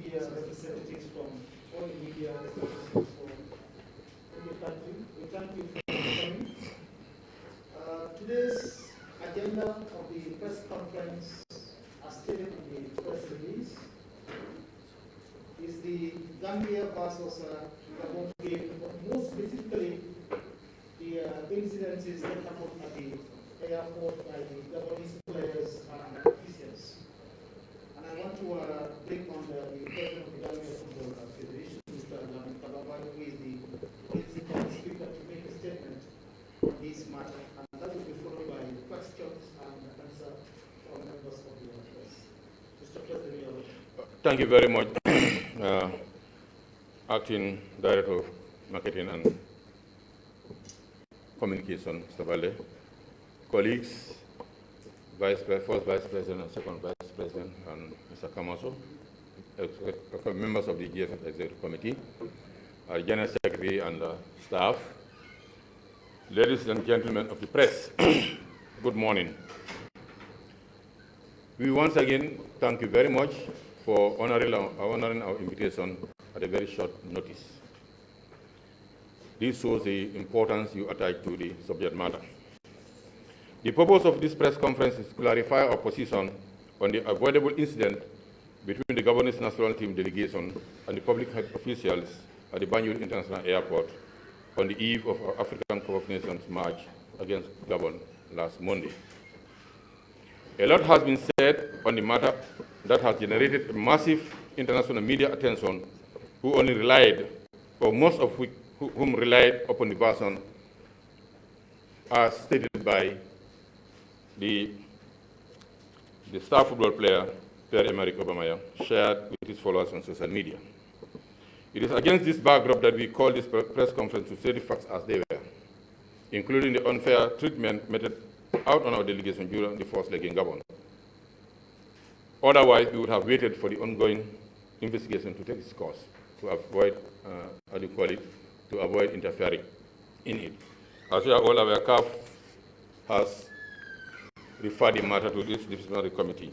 media representatives from all the media representatives from the country. We thank you for coming. Today's agenda of the press conference, as stated in the press release, is the Gambia versus Gabon game, but more specifically, the incidences that happened at the airport by the Gabonese players and officials. And I want to bring on the president of the Gambia Football Federation, Mr. Lamin Kababa, who is the principal speaker, to make a statement on this matter. And that will be followed by questions and answer from members of the press. Mr. President, thank you very much, Acting Director of Marketing and Communication, Mr. Balde, colleagues, first Vice President and second Vice President, and Mr. Kamaso, members of the GFF Executive Committee, our General Secretary and staff, ladies and gentlemen of the press, good morning. We once again thank you very much for honoring our invitation at a very short notice. This shows the importance you attach to the subject matter. The purpose of this press conference is to clarify our position on the avoidable incident between the Gabonese national team delegation and the public health officials at the Banjul International Airport on the eve of our African Cup of Nations match against Gabon last Monday. A lot has been said on the matter that has generated massive international media attention, who only relied, or most of whom relied upon the version as stated by the star football player, Pierre-Emerick Aubameyang, shared with his followers on social media. It is against this backdrop that we call this press conference to say the facts as they were, including the unfair treatment meted out on our delegation during the first leg in Gabon. Otherwise, we would have waited for the ongoing investigation to take its course to avoid, to avoid interfering in it. As we are all aware, CAF has referred the matter to this disciplinary committee.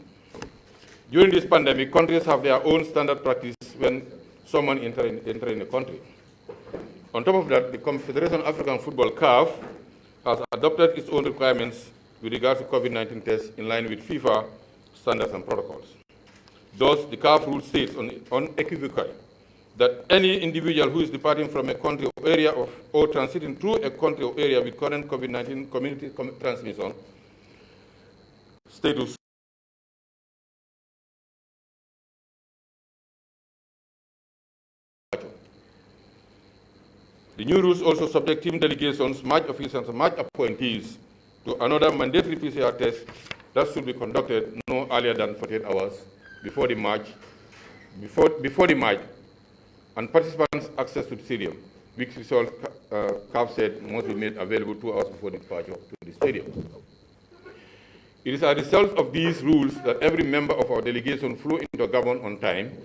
During this pandemic, countries have their own standard practice when someone enters in a country. On top of that, the Confederation of African Football, CAF, has adopted its own requirements with regard to COVID-19 tests in line with FIFA standards and protocols. Thus, the CAF rule states unequivocally that any individual who is departing from a country or area or transiting through a country or area with current COVID-19 community transmission status The new rules also subject team delegations, match officials, and match appointees to another mandatory PCR test that should be conducted no earlier than 48 hours before the match, and participants' access to the stadium, which result CAF said must be made available 2 hours before the departure to the stadium. It is a result of these rules that every member of our delegation flew into Gabon on time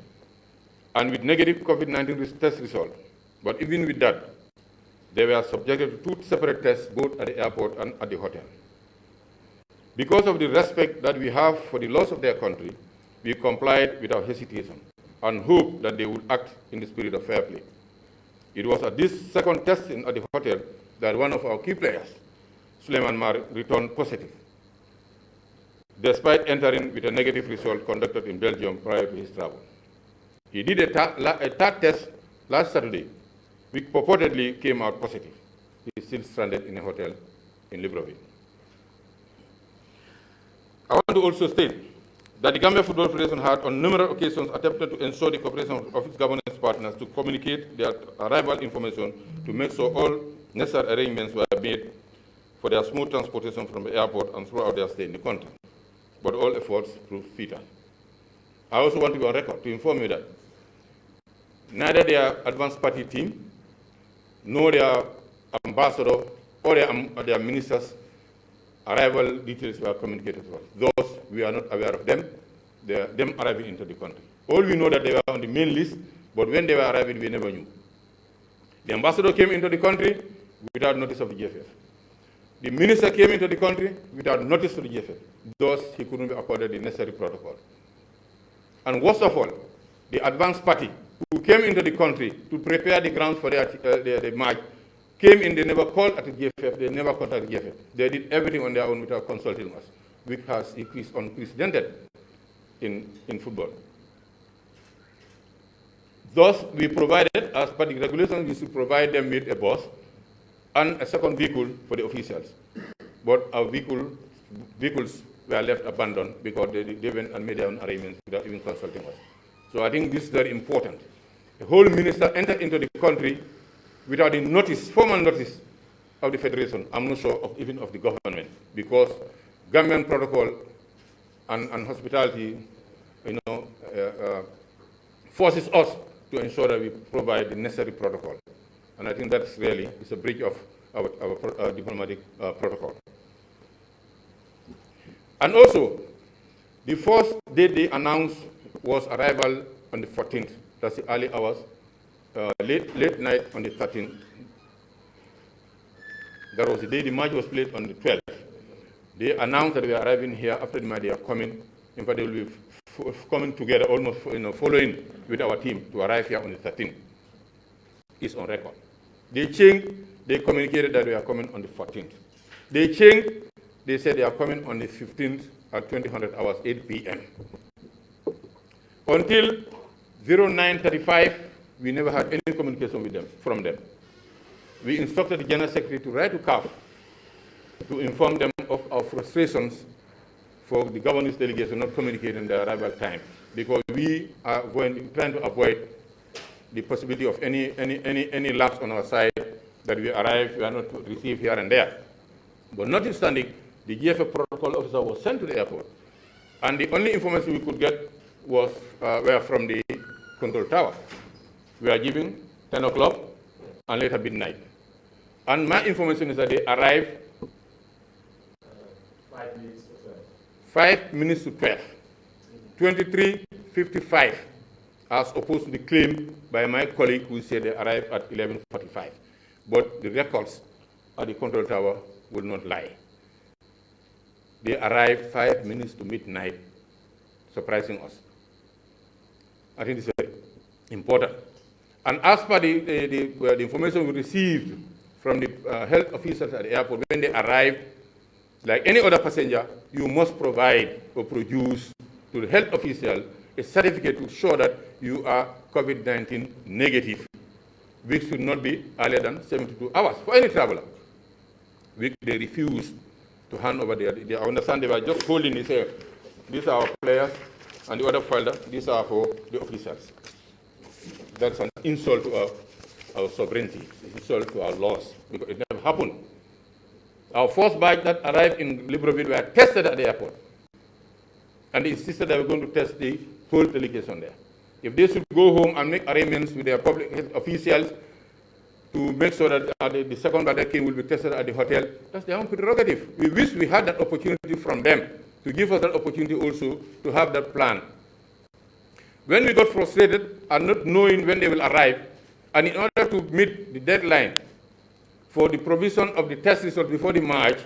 and with negative COVID-19 test result. But even with that, they were subjected to 2 separate tests both at the airport and at the hotel. Because of the respect that we have for the laws of their country, we complied without hesitation and hope that they would act in the spirit of fair play. It was at this second testing at the hotel that one of our key players, Suleiman Mar, returned positive, despite entering with a negative result conducted in Belgium prior to his travel. He did a third test last Saturday, which purportedly came out positive. He is still stranded in a hotel in Libreville. I want to also state that the Gambia Football Federation had on numerous occasions attempted to ensure the cooperation of its Gabonese partners to communicate their arrival information to make sure all necessary arrangements were made for their smooth transportation from the airport and throughout their stay in the country. But all efforts proved futile. I also want to be on record to inform you that neither their advanced party team nor their ambassador or their ministers' arrival details were communicated to us. Those, we are not aware of them, them arriving into the country. All we know that they were on the main list, but when they were arriving, we never knew. The ambassador came into the country without notice of the GFF. The minister came into the country without notice to the GFF. Thus, he couldn't be accorded the necessary protocol. And worst of all, the advance party, who came into the country to prepare the grounds for the march, came in, they never called at the GFF, they never contacted the GFF. They did everything on their own without consulting us, which is unprecedented in football. Thus, we provided, as per the regulations, we should provide them with a bus and a second vehicle for the officials. But our vehicles were left abandoned because they went and made their own arrangements without even consulting us. So I think this is very important. The whole minister entered into the country without the notice, formal notice of the federation. I'm not sure even of the government, because Gambian protocol and hospitality, forces us to ensure that we provide the necessary protocol. And I think that's really is a breach of our diplomatic protocol. And also, the first date they announced was arrival on the 14th. That's the early hours, late night on the 13th. That was the day the march was played on the 12th. They announced that we are arriving here after the march. They are coming. In fact, they will be coming together, almost following with our team to arrive here on the 13th. It's on record. They changed. They communicated that we are coming on the 14th. They changed. They said they are coming on the 15th at 2000 hours, 8 p.m. Until 09:35, we never had any communication from them. We instructed the General Secretary to write to CAF to inform them of our frustrations for the governor's delegation not communicating their arrival time, because we are trying to avoid the possibility of any lapse on our side that we arrive, we are not received here and there. But notwithstanding, the GFF protocol officer was sent to the airport, and the only information we could get were from the control tower. We are giving 10 o'clock and later midnight. And my information is that they arrived 5 minutes to 12. 23:55, as opposed to the claim by my colleague who said they arrived at 11:45. But the records at the control tower will not lie. They arrived 5 minutes to midnight, surprising us. I think this is very important. And as per the information we received from the health officers at the airport, when they arrived, like any other passenger, you must provide or produce to the health official a certificate to show that you are COVID-19 negative, which should not be earlier than 72 hours for any traveler, which they refused to hand over. I understand they were just holding it, say, these are our players, and the other folder, these are for the officials. That's an insult to our sovereignty, an insult to our laws, because it never happened. Our first batch that arrived in Libreville were tested at the airport, and they insisted they were going to test the whole delegation there. If they should go home and make arrangements with their public health officials to make sure that the second batch that came will be tested at the hotel, that's their own prerogative. We wish we had that opportunity from them, to give us that opportunity also to have that plan. When we got frustrated and not knowing when they will arrive, and in order to meet the deadline for the provision of the test result before the march,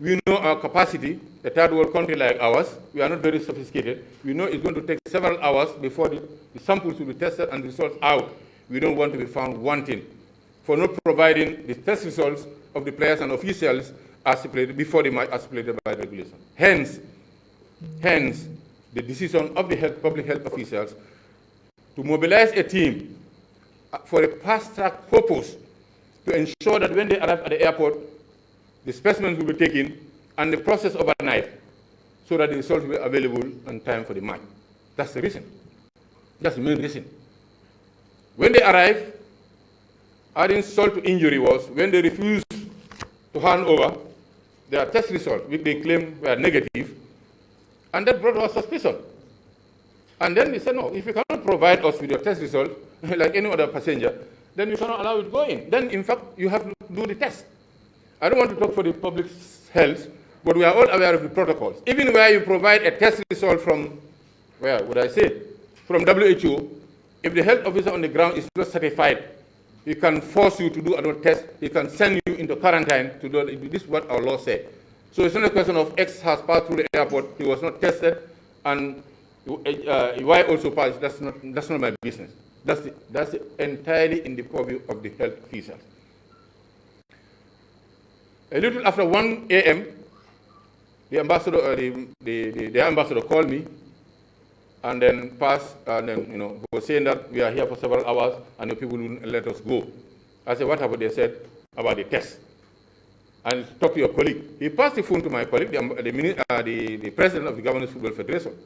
we know our capacity, a third world country like ours, we are not very sophisticated. We know it's going to take several hours before the samples will be tested and the results out. We don't want to be found wanting for not providing the test results of the players and officials as stipulated before the match, as stipulated by regulation. Hence, the decision of the public health officials to mobilize a team for a fast-track purpose to ensure that when they arrive at the airport, the specimens will be taken and the process overnight so that the results will be available in time for the match. That's the reason. That's the main reason. When they arrive, adding insult to injury was when they refused to hand over their test results, which they claimed were negative, and that brought us suspicion. And then we said, no, if you cannot provide us with your test result, like any other passenger, then you cannot allow it going. Then, in fact, you have to do the test. I don't want to talk for the public's health, but we are all aware of the protocols. Even where you provide a test result from, where would I say, from WHO, if the health officer on the ground is not certified, he can force you to do another test. He can send you into quarantine to do it. This is what our law said. So it's not a question of X has passed through the airport, he was not tested, and Why also pass? That's not my business. That's entirely in the purview of the health officials. A little after 1 a.m., the ambassador, the ambassador called me, and then passed, and then was saying that we are here for several hours, and the people wouldn't let us go. I said, what happened? They said about the test. And talk to your colleague. He passed the phone to my colleague, the president of the Governors Football Federation.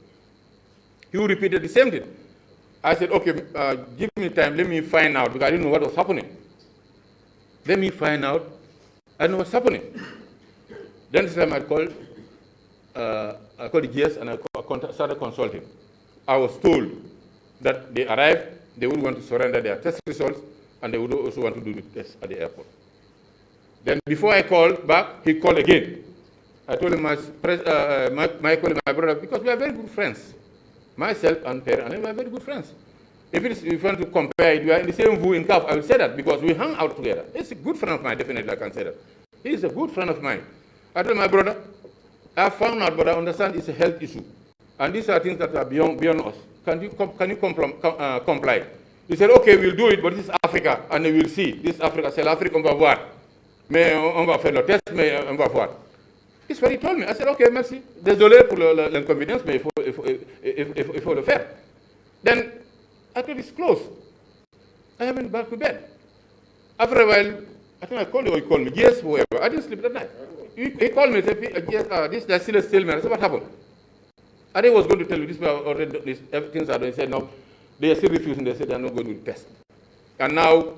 He repeated the same thing. I said, okay, give me time, let me find out, because I didn't know what was happening. Let me find out, I know what's happening. Then this time I called the GS and I started consulting. I was told that they arrived, they would want to surrender their test results, and they would also want to do the test at the airport. Then before I called back, he called again. I told him, my colleague, my brother, because we are very good friends. Myself and Perry, and we are very good friends. If you want to compare it, we are in the same VU in CAF, I will say that because we hung out together. He's a good friend of mine, definitely I can say that. He is a good friend of mine. I told my brother, I found out, but I understand it's a health issue. And these are things that are beyond us. Can you comply? He said, okay, we'll do it, but this is Africa, and we will see. This is Africa, c'est l'Afrique, on va voir. Mais on va faire le test, mais on va voir. It's what he told me. I said, okay, merci. Désolé pour l'inconvénient, mais il faut le faire. Then I thought it's close. I went back to bed. After a while, I think I called you or he called me. Yes, whoever. I didn't sleep that night. He called me and said, yes, there's still a stalemate. I said, what happened? I was going to tell you this, but already things are done. He said, no, they are still refusing. They said they are not going to do the test. And now,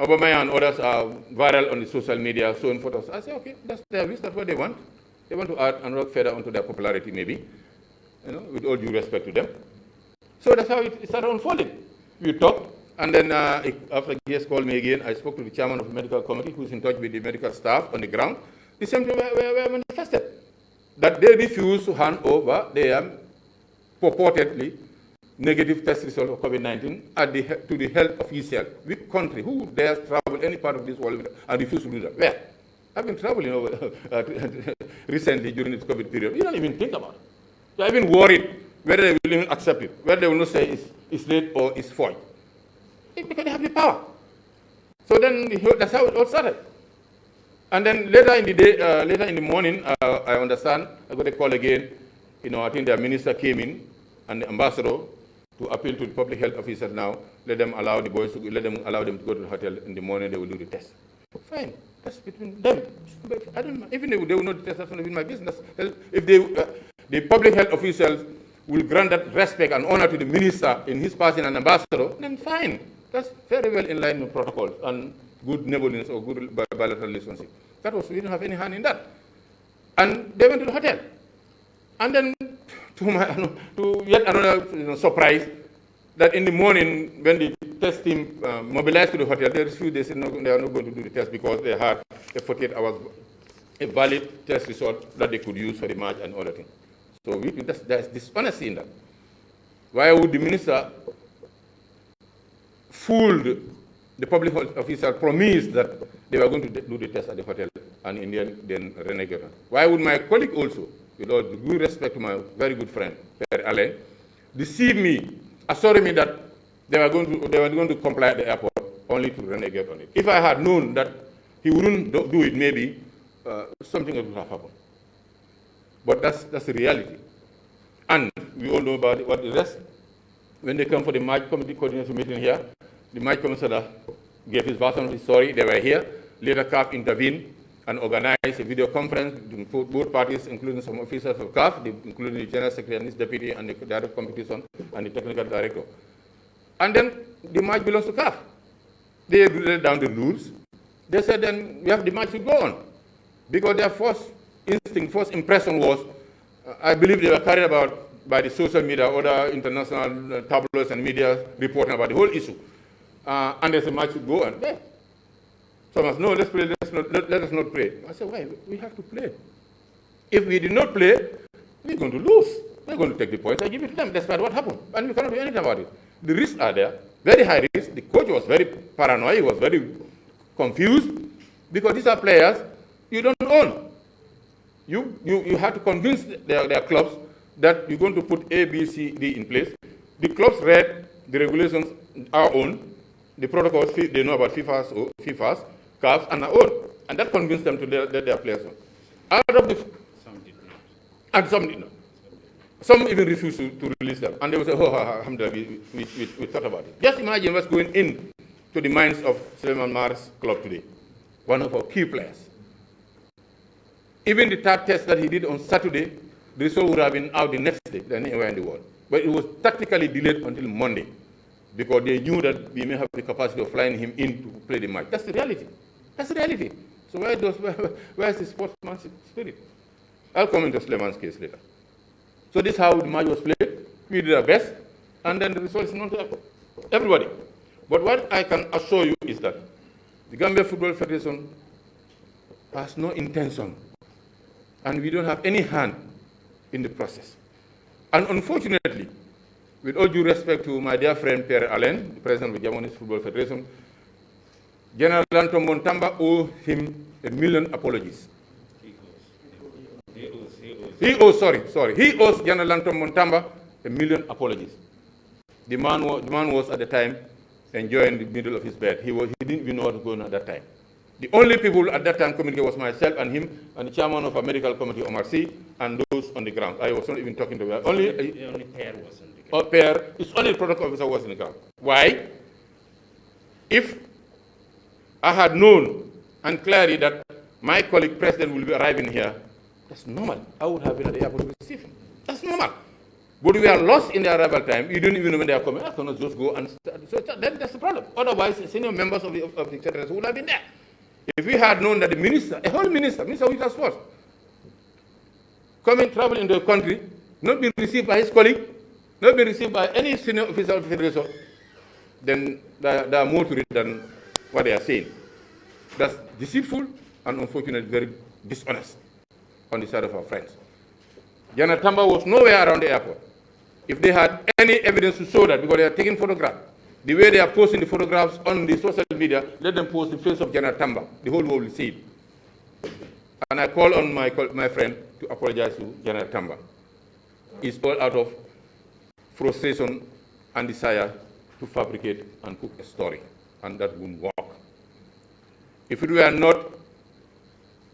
Obama and others are viral on the social media, showing photos. I said, okay, that's their wish, that's what they want. They want to add another feather onto their popularity, maybe, with all due respect to them. So that's how it started unfolding. We talked, and then after GS called me again, I spoke to the chairman of the medical committee, who's in touch with the medical staff on the ground. The same thing were manifested, that they refuse to hand over their purportedly negative test result of COVID-19 to the health official. Which country, who dares travel any part of this world and refuse to do that? Where? I've been traveling recently during this COVID period. You don't even think about it. I've been worried whether they will even accept it, whether they will not say it's late or it's void. Because they have the power. So then that's how it all started. And then later in the day, later in the morning, I understand, I got a call again. I think their minister came in and the ambassador to appeal to the public health officers now, let them allow the boys to allow them to go to the hotel in the morning, they will do the test. Fine, that's between them. I don't know. Even if they will not test, that's not even my business. If the public health officials will grant that respect and honor to the minister in his person and ambassador, then fine. That's very well in line with protocols and good neighborliness or good bilateral relationship. We didn't have any hand in that. And they went to the hotel. And then to yet another surprise, that in the morning when the test team mobilized to the hotel, they refused. They said no, they are not going to do the test because they had a 48 hours a valid test result that they could use for the match and other things. So there's dishonesty in that. Why would the minister fool the public health officer, promise that they were going to do the test at the hotel, and in the end then renegade? Why would my colleague also, with all due respect to my very good friend, Perry Allen, deceive me, assuring me that they were going to comply at the airport, only to renegade on it? If I had known that he wouldn't do it, maybe something would have happened. But that's the reality. And we all know about what the rest. When they come for the match committee coordination meeting here, the match commissioner gave his version of the story. They were here. Later, CAF intervened and organized a video conference between both parties, including some officers of CAF, including the General Secretary and his deputy, and the Director of Competition, and the Technical Director. And then the match belongs to CAF. They laid down the rules. They said then we have the match to go on. Because their first instinct, first impression was, I believe they were carried about by the social media, other international tabloids and media reporting about the whole issue. And there's a match to go on. There. Some of us, no, let's play, let us not play. I said, why? We have to play. If we did not play, we're going to lose. We're going to take the points and give it to them. That's what happened. And we cannot do anything about it. The risks are there, very high risk. The coach was very paranoid, he was very confused, because these are players you don't own. You have to convince their clubs that you're going to put A, B, C, D in place. The clubs read the regulations, our own, the protocols they know about FIFA's, CAF's, and our own. And that convinced them to let their players on. Out of the... Some did not. And some did not. Some even refused to release them. And they would say, oh, alhamdulillah, we thought about it. Just imagine what's going in to the minds of Suleiman Mar's club today, one of our key players. Even the third test that he did on Saturday, the result would have been out the next day than anywhere in the world. But it was tactically delayed until Monday because they knew that we may have the capacity of flying him in to play the match. That's the reality. That's the reality. So where is the sportsmanship spirit? I'll come into Suleiman's case later. So this is how the match was played. We did our best, and then the result is not to everybody. But what I can assure you is that the Gambia Football Federation has no intention, and we don't have any hand in the process. And unfortunately, with all due respect to my dear friend Pierre Allen, the president of the Gabonese Football Federation, General Lantom Montamba owes him 1 million apologies. He owes General Lantom Montamba 1 million apologies. The man was at the time enjoying the middle of his bed. He didn't even know what was going on at that time. The only people at that time communicated was myself and him and the chairman of a medical committee, Omar C, and those on the ground. I was not even talking to him. Only Pierre was on the ground. Pierre, it's only the protocol officer was on the ground. Why? If I had known and clearly that my colleague president will be arriving here, that's normal. I would have been at the airport to receive him. That's normal. But we are lost in the arrival time. You don't even know when they are coming. I cannot just go and start. So that's the problem. Otherwise, senior members of the secretaries would have been there. If we had known that the minister, a whole minister of Youth Sports, coming, travel in the country, not being received by his colleague, not being received by any senior officer of the federation, then there are more to it than what they are saying. That's deceitful and unfortunately very dishonest on the side of our friends. Jana Tamba was nowhere around the airport. If they had any evidence to show that, because they are taking photographs, the way they are posting the photographs on the social media, let them post the face of Jana Tamba. The whole world will see it. And I call on my friend to apologize to Jana Tamba. It's all out of frustration and desire to fabricate and cook a story, and that won't work. If it were not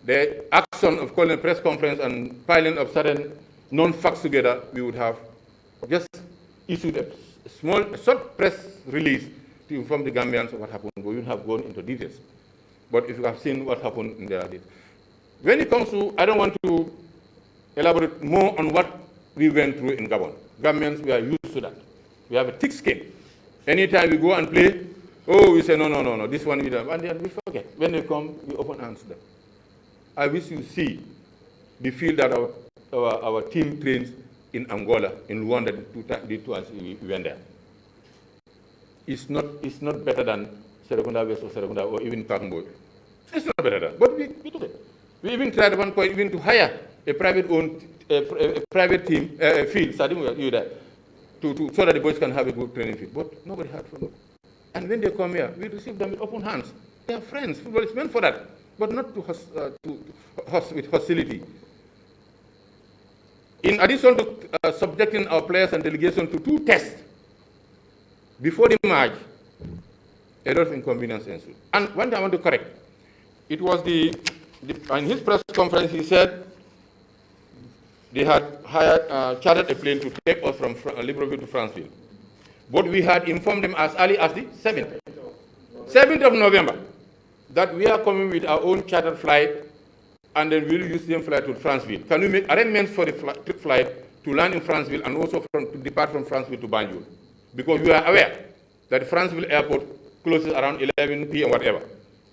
the action of calling a press conference and piling up certain non-facts together, we would have just issued a short press release to inform the Gambians of what happened, but we wouldn't have gone into details. But if you have seen what happened in there, when it comes to, I don't want to elaborate more on what we went through in Gabon. Gambians, we are used to that. We have a thick skin. Anytime we go and play, we say, no, this one we don't. And then we forget. When they come, we open hands to them. I wish you see the field that our team trains in Angola, in Luanda, the two times we went there. It's not better than Serekunda West or Serekunda or even Kakamboy. It's not better than, but we took it. We even tried at one point even to hire a private team field, so that the boys can have a good training field. But nobody had from them. And when they come here, we receive them with open hands. They are friends. Football is meant for that, but not with hostility. In addition to subjecting our players and delegation to 2 tests before the match, a lot of inconvenience ensued. And one thing I want to correct, it was in his press conference he said they had chartered a plane to take us from Libreville to Franceville. But we had informed them as early as the 7th of November that we are coming with our own chartered flight and then we'll use the same flight to Franceville. Can we make arrangements for the flight to land in Franceville and also to depart from Franceville to Banjul? Because we are aware that Franceville airport closes around 11 p.m. whatever.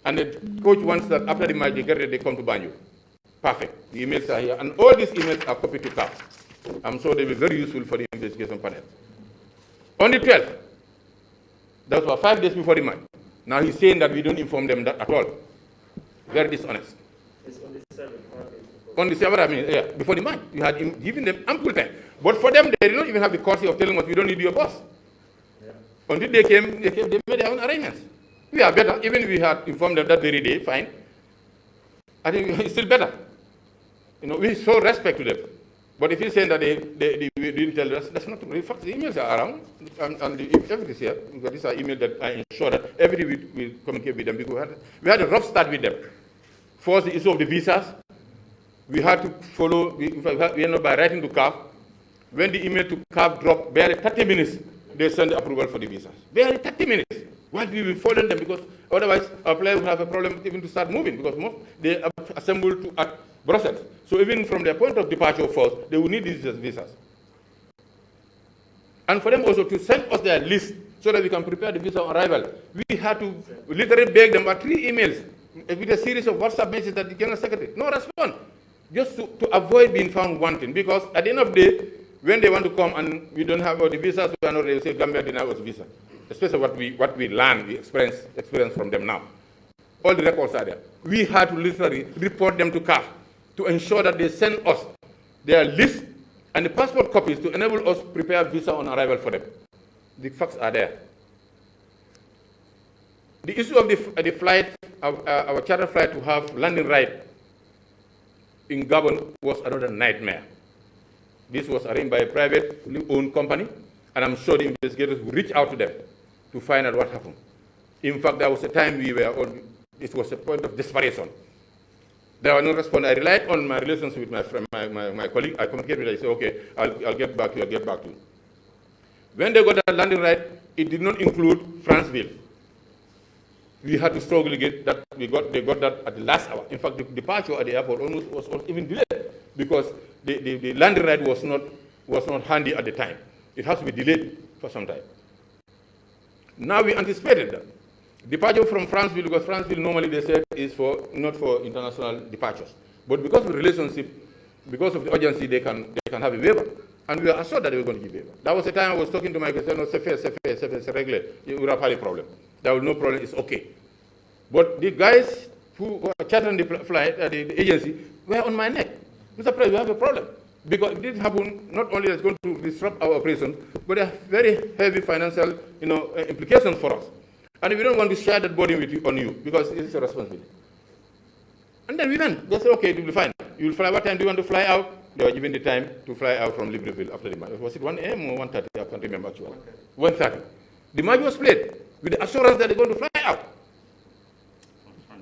And the coach wants that after the match they get ready, they come to Banjul. Perfect. The emails are here. And all these emails are copied to CAF. I'm sure they will be very useful for the investigation panel. On the 12th, that was 5 days before the match. Now he's saying that we don't inform them that at all. Very dishonest. It's on the 7th. On the 7th, I mean, yeah, before the match. You had given them ample time. But for them, they did not even have the courtesy of telling us we don't need your boss. Yeah. Until they came, they made their own arrangements. We are better. Even if we had informed them that very day, fine. I think it's still better. We show respect to them. But if you're saying that they didn't tell us, that's not true. In fact, the emails are around, and everything is here. Because these are emails that I ensure that every week we communicate with them. Because we had a rough start with them. First, the issue of the visas. We had to follow, we ended up by writing to CAF. When the email to CAF dropped, barely 30 minutes, they send the approval for the visas. Barely 30 minutes. Why do we follow them? Because otherwise, our players will have a problem even to start moving, because they are assembled at Brussels. So even from their point of departure first, they will need these visas. And for them also to send us their list so that we can prepare the visa on arrival. We had to literally beg them about 3 emails with a series of WhatsApp messages that the General Secretary, no response. Just to avoid being found wanting, because at the end of the day, when they want to come and we don't have the visas, we are not ready to say Gambia deny us visa. Especially what we learn, we experience from them now. All the records are there. We had to literally report them to CAF to ensure that they send us their list and the passport copies to enable us to prepare visa on arrival for them. The facts are there. The issue of the flight, our charter flight to have landing right in Gabon was another nightmare. This was arranged by a privately owned company, and I'm sure the investigators will reach out to them to find out what happened. In fact, there was a time it was a point of desperation. There was no response. I relied on my relations with my friend, my colleague. I communicated with her. I said, okay, I'll get back to you, I'll get back to you. When they got that landing right, it did not include Franceville. We had to struggle to get that. They got that at the last hour. In fact, the departure at the airport was even delayed because the landing right was not handy at the time. It has to be delayed for some time. Now we anticipated that. Departure from Franceville, because Franceville normally they said is not for international departures. But because of the relationship, because of the urgency, they can have a waiver. And we were assured that they were going to give waiver. That was the time I was talking to Michael, said, no, it's regular. You will have a problem. There was no problem, it's okay. But the guys who were chartering the flight, the agency, were on my neck. Mr. President, we have a problem. Because it didn't happen, not only it's going to disrupt our operations, but there are very heavy financial implications for us. And we don't want to share that burden with you, on you, because it's a responsibility. And then we went. They said, okay, it will be fine. You will fly. What time do you want to fly out? They were given the time to fly out from Libreville after the match. Was it 1 a.m. or 1:30? I can't remember actually. 1:30. The match was played with the assurance that they're going to fly out.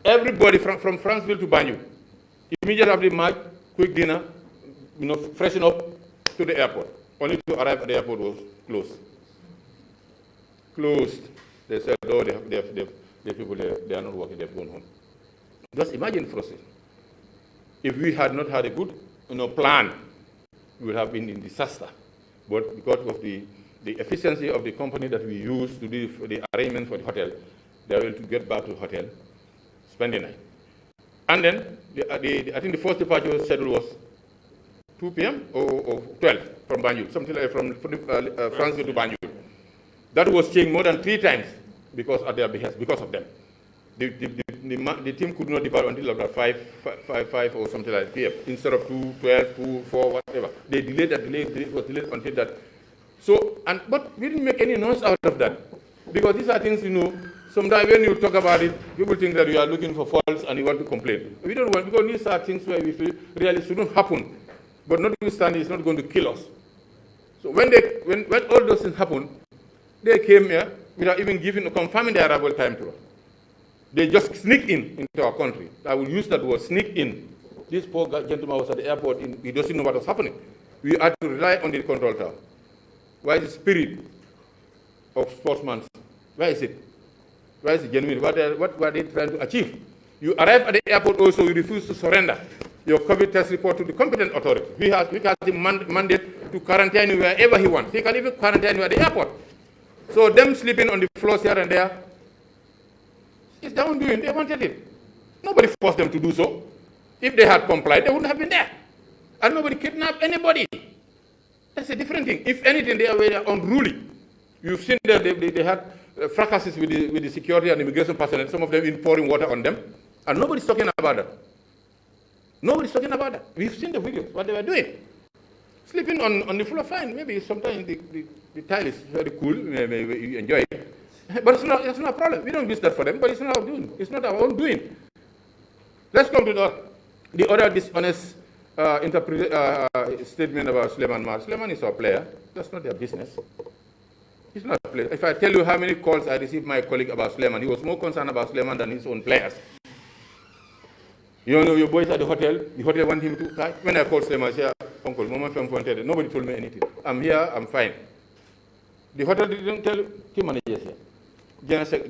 Everybody from Franceville to Banjul. Immediately after the match, quick dinner, freshen up to the airport. Only to arrive at the airport was closed. Closed. They said, oh, the people there, they are not working, they've gone home. Just imagine frustration. If we had not had a good plan, we would have been in disaster. But because of the efficiency of the company that we use to do the arrangement for the hotel, they were able to get back to the hotel, spend the night. And then, I think the first departure schedule was 2 p.m. or 12 from Banjul, something like from Franceville to Banjul. That was changed more than 3 times because of their behest, because of them. The team could not depart until about 5 or something like p.m. instead of 2, 12, 2, 4, whatever. They delayed that, it was delayed until that. So, but we didn't make any noise out of that. Because these are things, sometimes when you talk about it, people think that you are looking for faults and you want to complain. We don't want, because these are things where we feel really shouldn't happen. But notwithstanding, it's not going to kill us. So when all those things happen, they came here without even confirming their arrival time to us. They just sneak into our country. I will use that word, sneak in. This poor gentleman was at the airport, he doesn't know what was happening. We had to rely on the control tower. Why is the spirit of sportsmen? Where is it? Where is the genuine? What were they trying to achieve? You arrive at the airport also, you refuse to surrender your COVID test report to the competent authority. We have the mandate to quarantine you wherever he wants. He can even quarantine you at the airport. So them sleeping on the floors here and there, it's their own doing. They wanted it. Nobody forced them to do so. If they had complied, they wouldn't have been there. And nobody kidnapped anybody. That's a different thing. If anything, they are unruly. You've seen that they had fracasses with the security and immigration personnel, some of them in pouring water on them. And nobody's talking about that. Nobody's talking about that. We've seen the videos, what they were doing. Sleeping on the floor, fine. Maybe sometimes the tile is very cool, maybe you enjoy it. But it's not a problem. We don't use that for them, but it's not our doing. It's not our own doing. Let's come to the other dishonest statement about Suleiman Mar. Suleiman is our player. That's not their business. He's not a player. If I tell you how many calls I received my colleague about Suleiman, he was more concerned about Suleiman than his own players. You know, your boys at the hotel want him to. When I called Suleiman, I said, Uncle, Mama Fem Fontaine, nobody told me anything. I'm here, I'm fine. The hotel didn't tell team managers here.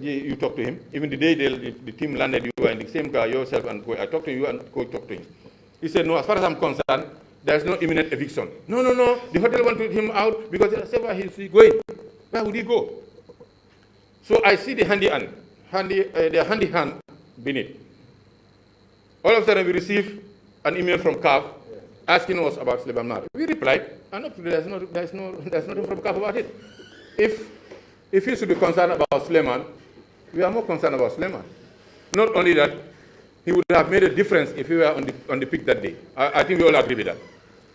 You talk to him. Even the day the team landed, you were in the same car, yourself and coach. I talked to you and coach talked to him. He said, no, as far as I'm concerned, there's no imminent eviction. No. The hotel wanted him out because they said, where is he going? Where would he go? So I see the handy hand beneath. All of a sudden, we receive an email from CAF asking us about Suleiman Mar. We replied, and up to there's nothing from CAF about it. If he should be concerned about Suleiman, we are more concerned about Suleiman. Not only that, he would have made a difference if he were on the pitch that day. I think we all agree with that.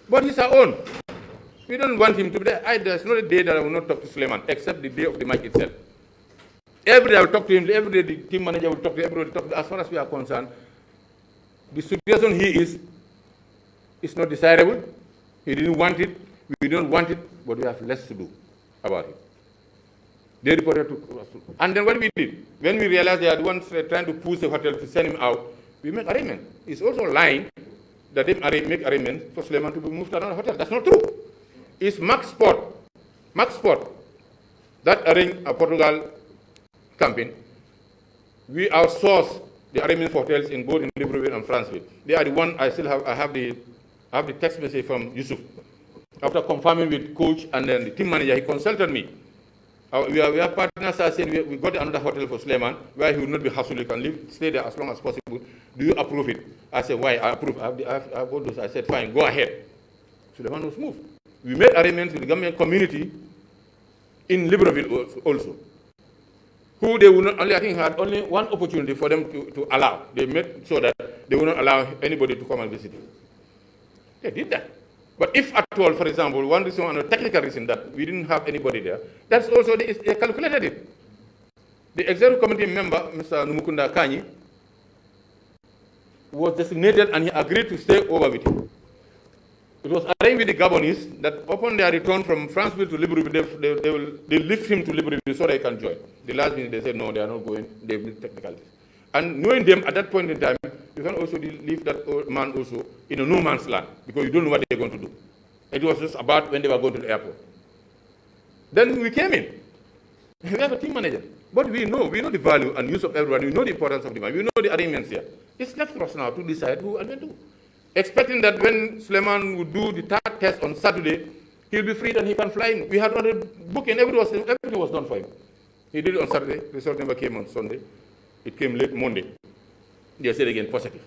But he's our own. We don't want him to be there. There's not a day that I will not talk to Suleiman, except the day of the match itself. Every day I will talk to him, every day the team manager will talk to him, everybody will talk to him. As far as we are concerned, the situation he is not desirable. He didn't want it. We don't want it, but we have less to do about it. They reported to us. And then what we did, when we realized they are the ones trying to push the hotel to send him out, we make arrangement. It's also lying that they make arrangements for Suleiman to be moved to another hotel. That's not true. It's Max Sport, that arranged a Portugal campaign. We outsource the arrangement for hotels in both in Libreville and Franceville. They are the one I have the text message from Yusuf. After confirming with coach and then the team manager, he consulted me. We are partners. I said we got another hotel for Suleiman where he will not be hassled. He can stay there as long as possible. Do you approve it? I said, why? I approve. I have all those. I said, fine, go ahead. Suleiman was moved. We made arrangements with the Gambian community in Libreville also, who they would not only, I think, had only one opportunity for them to allow. They made so that they would not allow anybody to come and visit him. They did that. But if at all, for example, one reason and a technical reason that we didn't have anybody there, that's also, they calculated it. The executive committee member, Mr. Numukunda Kanyi, was designated and he agreed to stay over with him. It was arranged with the Gabonese that upon their return from Franceville to Libreville, they lift him to Libreville so they can join. The last minute they said, no, they are not going, they will technicalities. And knowing them at that point in time, you can also leave that old man also in a no man's land because you don't know what they're going to do. It was just about when they were going to the airport. Then we came in. We have a team manager. But we know the value and use of everyone. We know the importance of the man. We know the arrangements here. It's left for us now to decide who and when to. Expecting that when Suleiman would do the third test on Saturday, he'll be free and he can fly in. We had already booked and everything was done for him. He did it on Saturday. The result never came on Sunday. It came late Monday. They said again positive.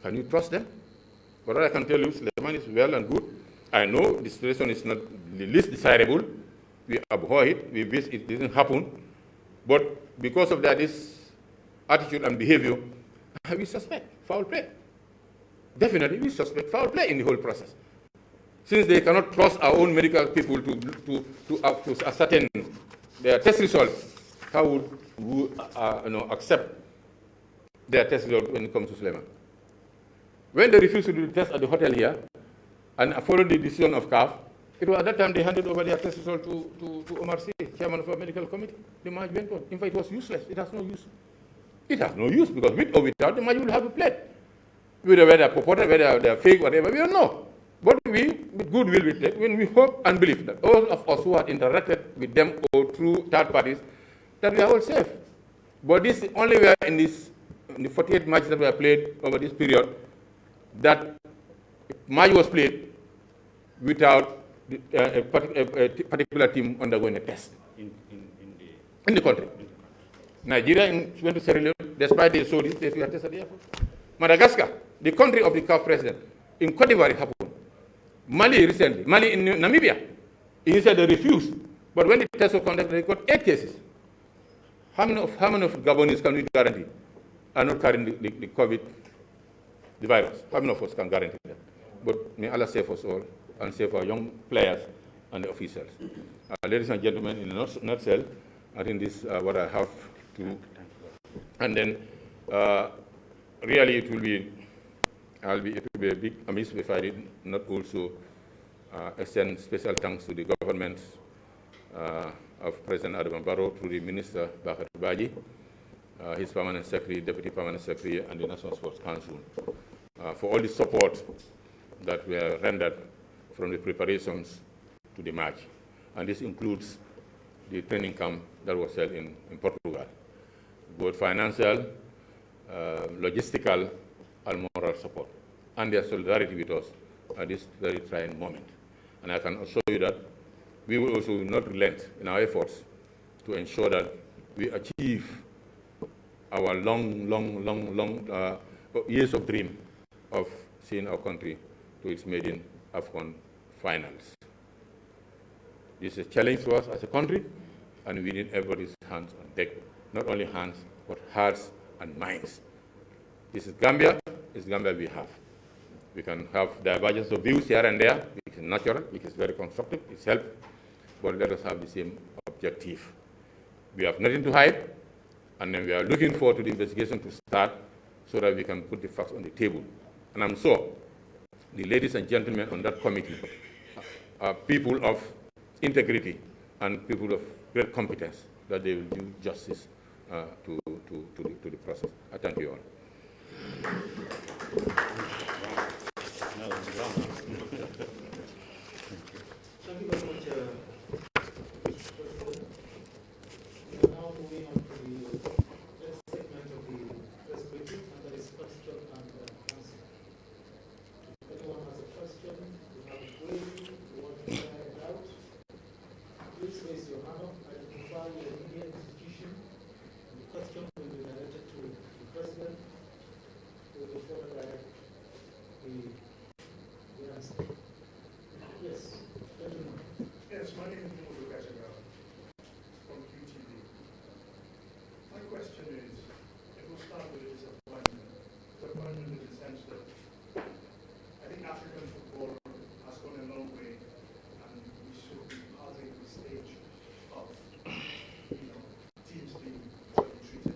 Can you trust them? But what I can tell you, Suleiman is well and good. I know the situation is not the least desirable. We abhor it. We wish it didn't happen. But because of that, this attitude and behavior, we suspect foul play. Definitely, we suspect foul play in the whole process. Since they cannot trust our own medical people to ascertain their test results, how would we accept their test result when it comes to Suleiman? When they refused to do the test at the hotel here, and followed the decision of CAF, it was at that time they handed over their test result to Omar C., chairman of our medical committee. The match went on. In fact, it was useless. It has no use. It has no use because with or without, the match will have a play. Whether they're purported, whether they're fake, whatever, we don't know. But we, with goodwill, when we hope and believe that all of us who have interacted with them or through third parties, that we are all safe. But this only were in the 48 matches that were played over this period, that match was played without a particular team undergoing a test in the country. Nigeria went to Sierra Leone, despite they saw this, they were tested at the airport. Madagascar, the country of the CAF president, in Cote d'Ivoire it happened. Mali recently, Mali in Namibia, he said they refused. But when the test was conducted, they got 8 cases. How many of Gabonese can we guarantee are not carrying the COVID, the virus? How many of us can guarantee that? But may Allah save us all and save our young players and the officials. Ladies and gentlemen, in a nutshell, I think this is what I have to. And then, really, it will be it will be a big amiss if I did not also extend special thanks to the government of President Adam Barrow through the Minister Bakar Baji, his Permanent Secretary, Deputy Permanent Secretary, and the National Sports Council for all the support that were rendered from the preparations to the match. And this includes the training camp that was held in Portugal, both financial, logistical, and moral support, and their solidarity with us at this very trying moment. And I can assure you that we will also not relent in our efforts to ensure that we achieve our long years of dream of seeing our country to its maiden AFCON finals. This is a challenge to us as a country, and we need everybody's hands on deck. Not only hands, but hearts and minds. This is Gambia. It's Gambia we have. We can have divergence of views here and there, which is natural, which is very constructive, it's helpful, but let us have the same objective. We have nothing to hide, and then we are looking forward to the investigation to start so that we can put the facts on the table. And I'm sure the ladies and gentlemen on that committee are people of integrity and people of great competence, that they will do justice to the process. I thank you all. Thank you very much, President. We are now moving on to the first segment of the press briefing, and that is question and answer. If anyone has a question, you have a query, you want to share it out, please raise your hand up, identify your media institution, and the question will be directed to the President, who will follow by the answer. Yes, gentlemen. Yes, my name is Mudu from QTV. My question is, it will start with a disappointment. Disappointment in the sense that I think African football has gone a long way, and we should be passing the stage of, teams being well treated.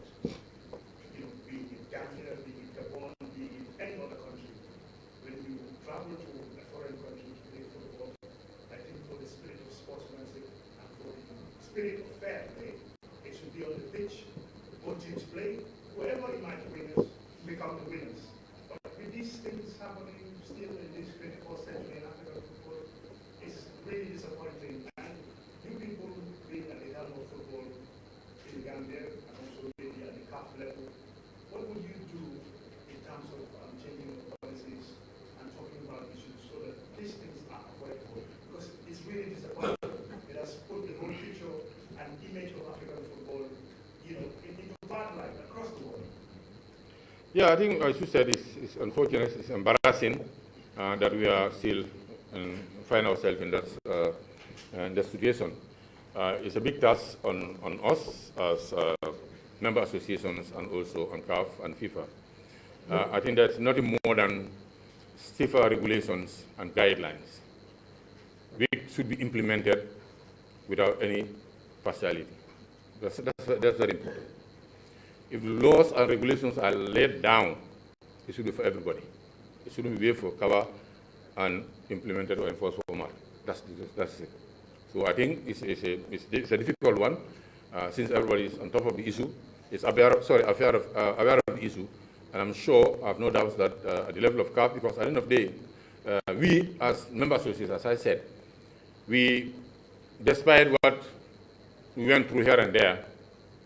Be it Gambia, be it Gabon, be it any other country. When you travel to a foreign country to play football, I think for the spirit of sportsmanship and for the spirit of fair play, it should be on the pitch. Both teams play, whoever emerge winners become the winners. But with these things happening still in this 21st century in African football, it's really disappointing. And you people being at the helm of football in Gambia and also maybe at the CAF level, what would you do in terms of changing the policies and talking about issues so that these things are avoidable? Because it's really disappointing. It has put the whole picture and image of African football, into bad light across the world. Yeah, I think, as you said, it's unfortunate, it's embarrassing that we are still find ourselves in that situation. It's a big task on us as member associations and also on CAF and FIFA. I think that's nothing more than stiffer regulations and guidelines, which should be implemented without any partiality. That's very important. If the laws and regulations are laid down, it should be for everybody. It shouldn't be for cover and implemented or enforced for more. That's it. So I think it's a difficult one, since everybody is on top of the issue. It's aware of the issue, and I'm sure, I have no doubts that at the level of CAF, because at the end of the day, we as member associates, as I said, we, despite what we went through here and there,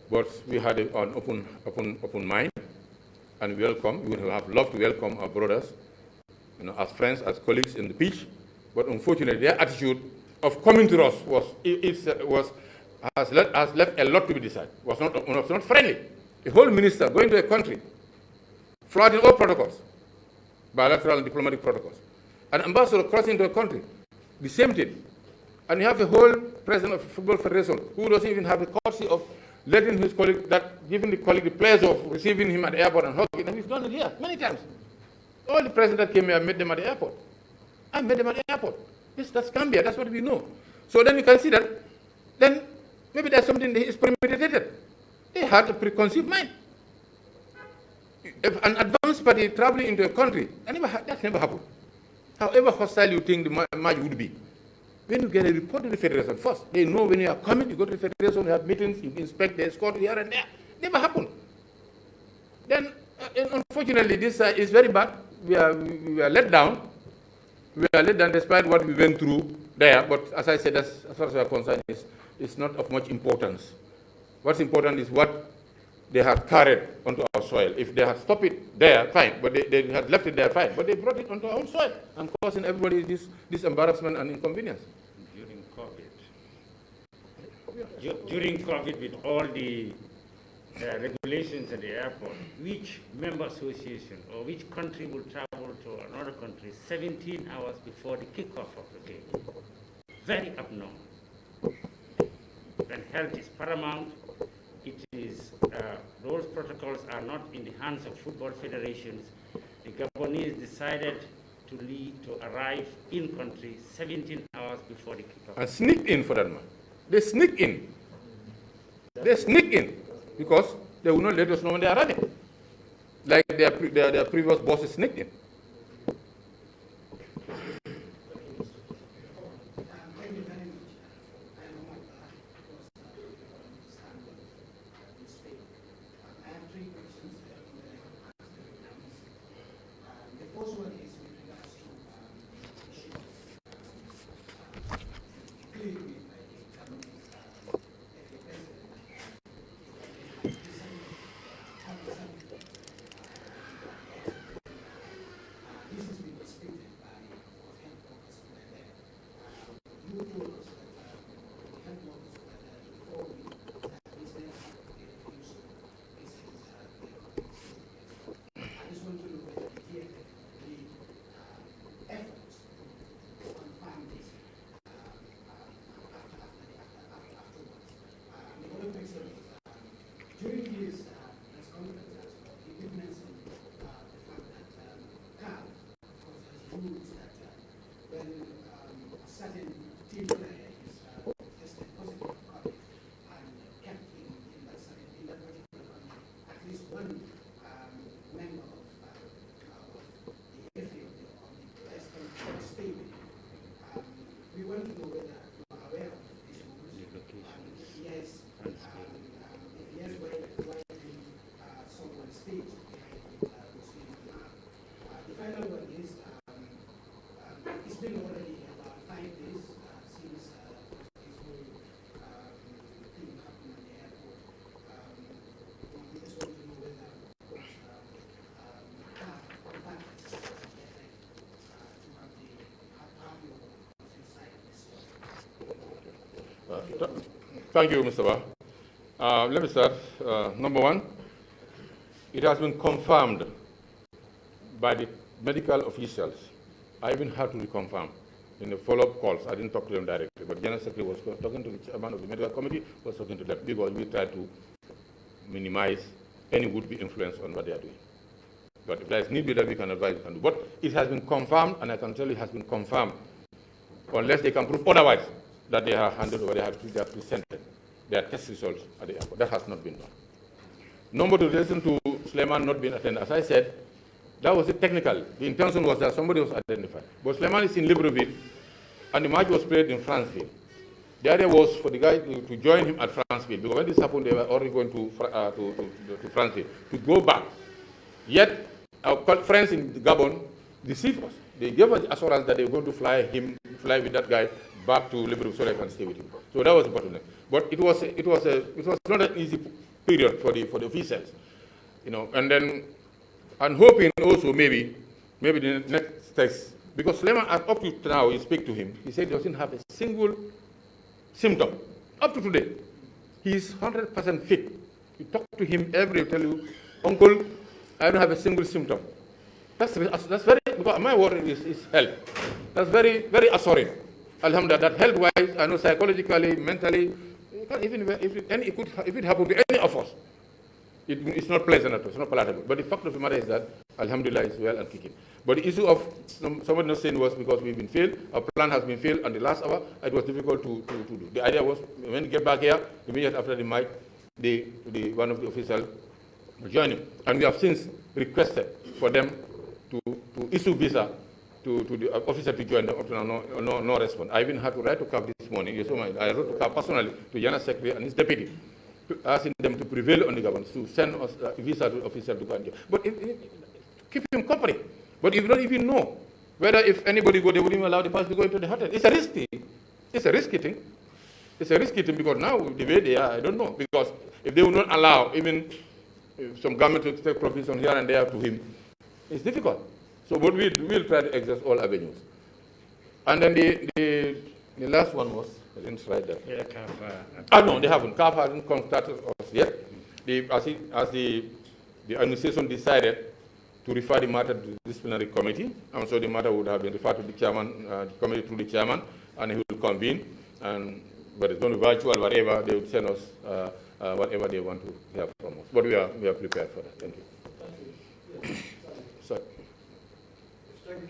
but we had an open mind, and we would have loved to welcome our brothers, as friends, as colleagues in the pitch. But unfortunately, their attitude of coming to us has left a lot to be decided. Was not friendly. A whole minister going to a country, flouting all protocols, bilateral and diplomatic protocols. An ambassador crossing to a country, the same thing. And you have a whole president of the Football Federation who doesn't even have the courtesy of letting his colleague, giving the colleague the pleasure of receiving him at the airport and hugging. And we've done it here many times. All the presidents that came here, I met them at the airport. I met them at the airport. Yes, that's Gambia, that's what we know. So then you can see that, then maybe there's something that is premeditated. They had a preconceived mind. If an advanced party traveling into a country. That never happened. However hostile you think the match would be, when you get a report to the federation first, they know when you are coming, you go to the federation, you have meetings, you inspect the escort here and there. Never happened. Then, unfortunately, this is very bad. We are let down. We are let down despite what we went through there. But as I said, as far as we are concerned, it's not of much importance. What's important is what they have carried onto our soil. If they had stopped it there, fine. But they had left it there, fine. But they brought it onto our own soil and causing everybody this embarrassment and inconvenience. During COVID, with all the regulations at the airport, which member association or which country will travel to another country 17 hours before the kickoff of the game? Very abnormal. When health is paramount, it is, those protocols are not in the hands of football federations. The Gabonese decided to arrive in country 17 hours before the kickoff. And sneak in for that man. They sneak in. They sneak in because they will not let us know when they are running. Like their previous bosses sneaked in. Thank you, Mr. Ba. Let me start. Number one, it has been confirmed by the medical officials. I even had to reconfirm in the follow-up calls. I didn't talk to them directly, but the General Secretary was talking to the chairman of the medical committee, was talking to them, because we try to minimize any would-be influence on what they are doing. But if there is need be that we can advise, we can do. But it has been confirmed, and I can tell you it has been confirmed, unless they can prove otherwise, that they have handed over, they have presented their test results at the airport. That has not been done. Number two, relation to Suleiman not being attended. As I said, that was it technical. The intention was that somebody was identified. But Suleiman is in Libreville, and the match was played in Franceville. The idea was for the guy to join him at Franceville, because when this happened, they were already going to Franceville, to go back. Yet, our friends in Gabon deceived us. They gave us assurance that they were going to fly with that guy back to Libreville so they can stay with him. So that was the bottleneck. But it was not an easy period for the officials, And then, I'm hoping also maybe the next test, because Suleiman, up to now, you speak to him, he said he doesn't have a single symptom up to today. He is 100% fit. You talk to him every day, tell you, Uncle, I don't have a single symptom. That's very, because my worry is health. That's very, very assuring. Alhamdulillah, that health-wise, I know psychologically, mentally, even if it happened to any of us, it's not pleasant at all, it's not palatable. But the fact of the matter is that, Alhamdulillah, is well and kicking. But the issue of somebody not saying was because we've been failed, our plan has been failed, and the last hour, it was difficult to do. The idea was, when we get back here, immediately after the match, one of the officials will join him. And we have since requested for them to issue visa to the officer to join them, up to now, no response. I even had to write to CAF this morning. You saw I wrote to CAF personally, to Yana Secretary and his deputy, asking them to prevail on the government to send us a visa to officer to go and join. But keep him company. But if you don't even know whether if anybody go, they wouldn't allow the person to go into the hotel. It's a risky. It's a risky thing. It's a risky thing because now the way they are, I don't know. Because if they will not allow even some government to take provision here and there to him, it's difficult. So but we'll try to exhaust all avenues. And then the last one was, I didn't write that. Yeah, no, they haven't. CAF hasn't contacted us yet. As the administration decided to refer the matter to the disciplinary committee, and so the matter would have been referred to the chairman, the committee through the chairman, and he will convene. And whether it's going to be virtual, whatever, they would send us whatever they want to hear from us. But we are prepared for that. Thank you. Thank you. Sorry. I'm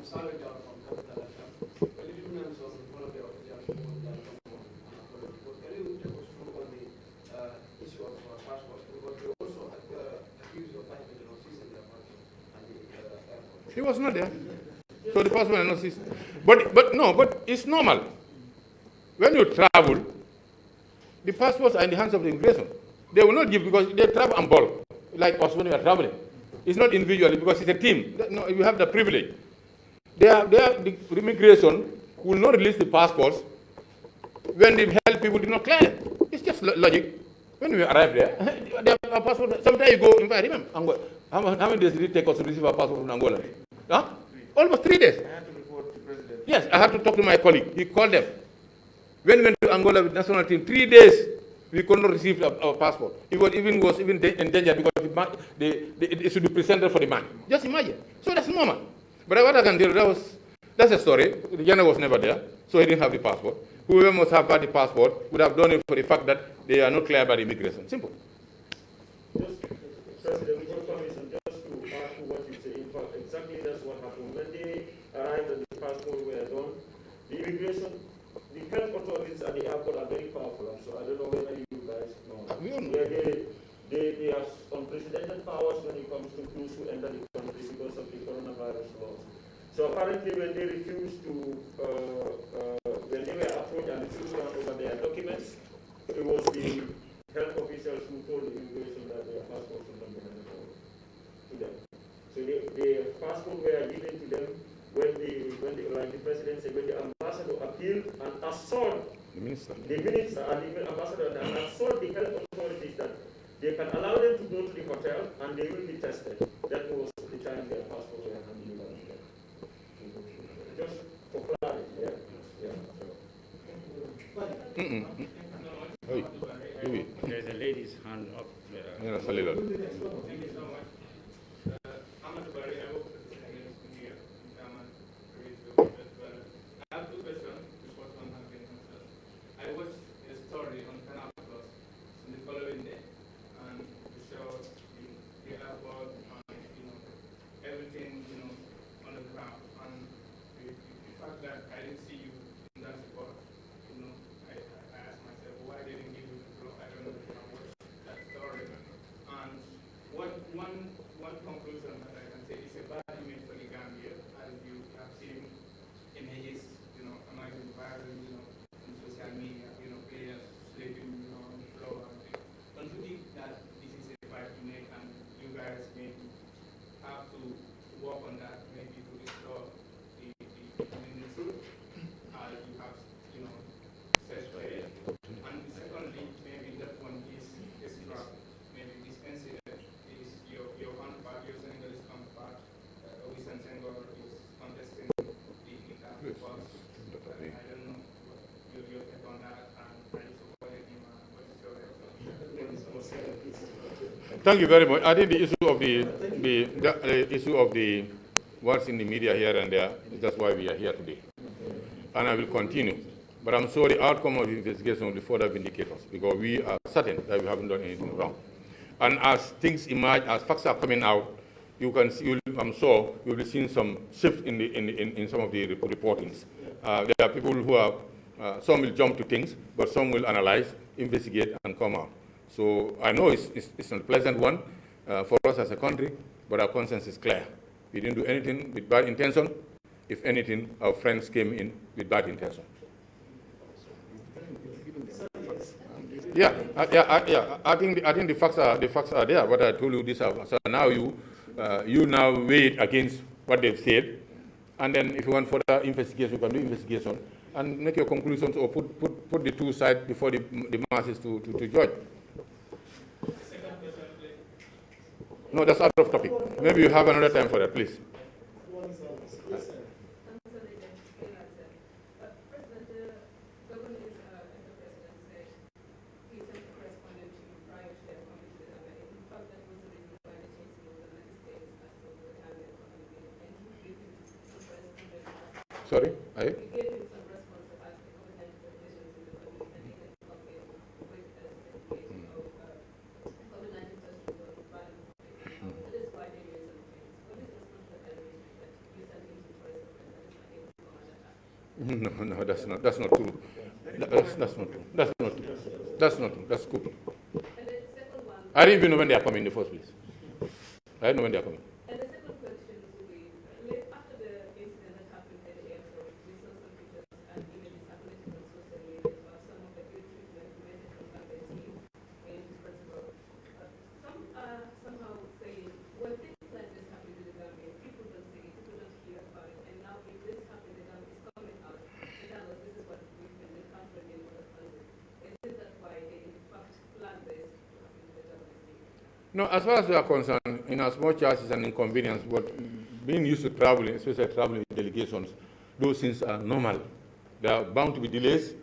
sorry, John, from Capital FM. The Lieutenant was in front of the official. Can you take us through on the issue of passports? Because we also accused of finding the notice in their passport at the airport. He was not there. So the passport was not. But it's normal. When you travel, the passports are in the hands of the immigration. They will not give because they travel en bulk, like us when we are traveling. It's not individually because it's a team. No, you have the privilege. The immigration will not release the passports when the health people do not clear it. It's just logic. When we arrive there, they have a passport. Sometimes you go, in fact, I remember, Angola. How many days did it take us to receive a passport from Angola? Huh? Almost 3 days. I had to report to the President. Yes, I had to talk to my colleague. He called them. When we went to Angola with national team, 3 days, we could not receive our passport. It was even in danger because it should be presented for the man. Just imagine. So that's normal. But what I can tell you, that's a story. The general was never there, so he didn't have the passport. Whoever must have had the passport would have done it for the fact that they are not cleared by the immigration. Simple. Just, President, with your permission, just to add to what you say, in fact, exactly that's what happened. When they arrived and the passport were done, the immigration, the health authorities at the airport are very powerful. So I don't know whether you guys know. They have unprecedented powers when it comes to those who enter the country because of the coronavirus laws. So apparently when they refused to, when they were approached and refused to hand over their documents, it was the health officials who told the immigration that their passports would not be handed over to them. So their passports were given to them when like the president said, when the ambassador appealed and assured the minister and the ambassador and assured the health authorities that they can allow them to go to the hotel and they will be tested. That was the time their passports were handed over to them. Just for clarity, There's a lady's hand up there. One conclusion that I can say is a bad image for the Gambia, as you have seen images, emerging viral, in social media, players sleeping, on the floor. Don't you think that this is a bad image and you guys may have to work on that, maybe to restore the ministry, as you have, said for it. And secondly, maybe that one is struck, maybe this incident. Your counterpart, your Senegalese counterpart, Wisan Senghor is contesting the ICAP box. I don't know your take on that, and are you supporting him, what is your reaction? Thank you very much. I think the issue of the what's in the media here and there is that's why we are here today, and I will continue. But I'm sure the outcome of the investigation will further vindicate us because we are certain that we haven't done anything wrong. And as things emerge, as facts are coming out, you can see, I'm sure you'll be seeing some shift in some of the reportings. There are people who are, some will jump to things, but some will analyze, investigate, and come out. So I know it's an unpleasant one for us as a country, but our conscience is clear. We didn't do anything with bad intention. If anything, our friends came in with bad intention. Yeah, I think the facts are there. What I told you this hour. So now you now weigh it against what they've said, and then if you want further investigation, you can do investigation and make your conclusions, or put the two sides before the masses to judge. No, that's out of topic. Maybe you have another time for that, please. Sorry, I? No, that's not true. That's not true. That's not true. That's not true. That's cool. I didn't even know when they are coming in the first place. I didn't know when they are coming. And the second question would be, after the incident that happened at the airport, we saw some pictures and images circulating on social media of some of the good treatment measured from the team in Pittsburgh. Some are somehow saying, when things like this happen in the Gambia, people don't say it, people don't hear about it, and now if this happens, the Gambia is coming out to tell us this is what we've been encountering in other countries. Is that why they in fact plan this to happen in the Gambia? No, as far as we are concerned, in as much as it's an inconvenience, but being used to traveling, especially traveling with delegations, those things are normal. There are bound to be delays,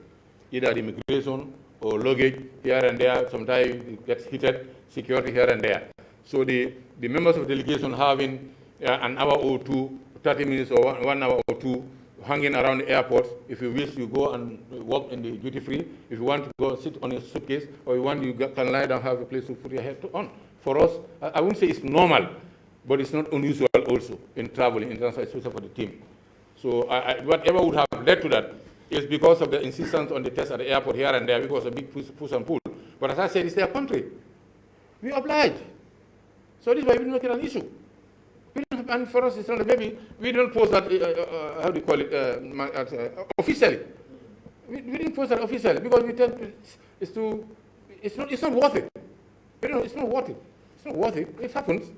either at immigration or luggage here and there. Sometimes it gets heated, security here and there. So the members of delegation having an hour or two, 30 minutes or 1 hour or two hanging around the airport. If you wish, you go and walk in the duty free. If you want to go sit on a suitcase, or you can lie down, have a place to put your head on. For us, I wouldn't say it's normal, but it's not unusual also in traveling, in terms of especially for the team. So whatever would have led to that is because of the insistence on the test at the airport here and there, because of a big push and pull. But as I said, it's their country. We oblige. So this is why we don't make it an issue. And for us, it's not, maybe we don't post that, how do you call it, officially. We didn't post that officially because we tend to, it's not worth it. It's not worth it. It's not worth it. It happens.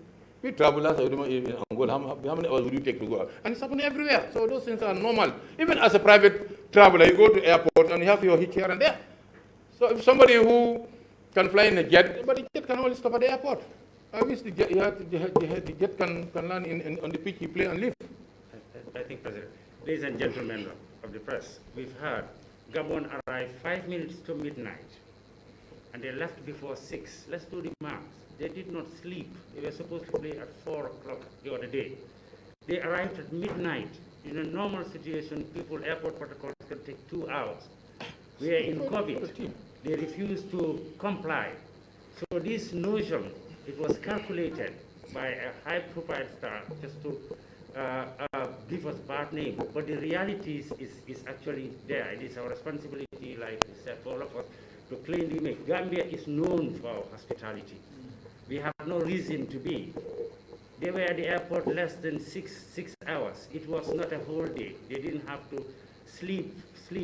We travel last in Angola. How many hours would you take to go? And it's happening everywhere. So those things are normal. Even as a private traveler, you go to the airport and you have your hitch here and there. So if somebody who can fly in a jet, but the jet can only stop at the airport. I wish the jet can land on the pitch, you play and leave. I think, President, ladies and gentlemen of the press, we've heard Gabon arrived 5 minutes to midnight, and they left before 6. Let's do the math. They did not sleep. They were supposed to play at 4 o'clock the other day. They arrived at midnight. In a normal situation, airport protocols can take 2 hours. We are in COVID. They refused to comply. So this notion, it was calculated by a high-profile star just to give us bad name. But the reality is actually there. It is our responsibility, like we said, for all of us, to claim the image. Gambia is known for our hospitality. We have no reason to be. They were at the airport less than six hours. It was not a whole day. They didn't have to sleep